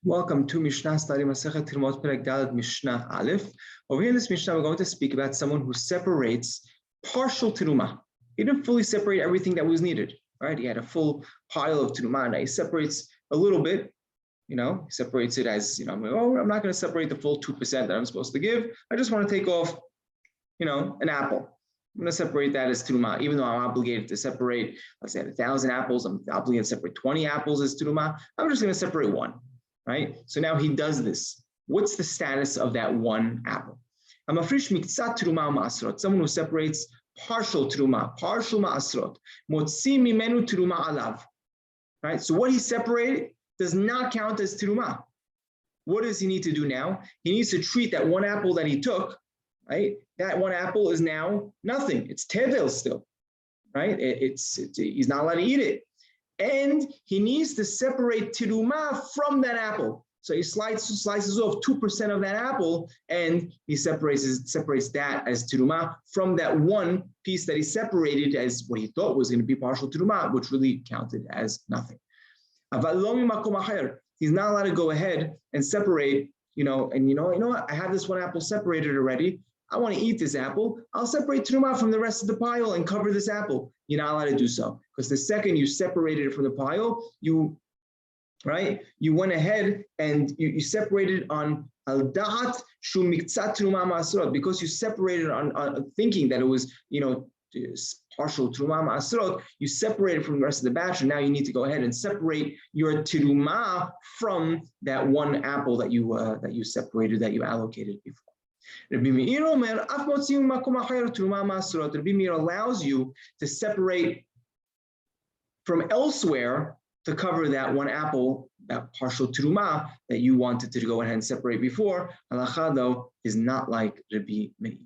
Welcome to Mishna study Masechet Terumot Perek Daled Mishnah Aleph. Over here in this Mishnah, we're going to speak about someone who separates partial Teruma. He didn't fully separate everything that was needed, right? He had a full pile of Teruma. Now he separates a little bit, he separates it as, I'm not going to separate the full 2% that I'm supposed to give. I just want to take off, an apple. I'm going to separate that as Teruma, even though I'm obligated to separate, let's say 1,000 apples, I'm obligated to separate 20 apples as Teruma. I'm just going to separate one. Right? So now he does this. What's the status of that one apple? Amafrish miktsat teruma ma'asrot. Someone who separates partial teruma, partial ma'asrot. Motzi mimenu teruma alav. Right? So what he separated does not count as teruma. What does he need to do now? He needs to treat that one apple that he took, right? That one apple is now nothing. It's tevel still, right? He's not allowed to eat it. And he needs to separate teruma from that apple. So he slices off 2% of that apple, and he separates that as teruma from that one piece that he separated as what he thought was going to be partial teruma, which really counted as nothing. He's not allowed to go ahead and separate, you know what? I have this one apple separated already. I want to eat this apple. I'll separate teruma from the rest of the pile and cover this apple. You're not allowed to do so, because the second you separated it from the pile, you went ahead and you separated on al-da'at shu miktsat teruma ma'asrot, because you separated on thinking that it was partial teruma ma'asrot. You separated from the rest of the batch, and now you need to go ahead and separate your teruma from that one apple that you separated, that you allocated before. Rabbi Meir allows you to separate from elsewhere to cover that one apple, that partial teruma that you wanted to go ahead and separate before. Halacha, though, is not like Rabbi Meir.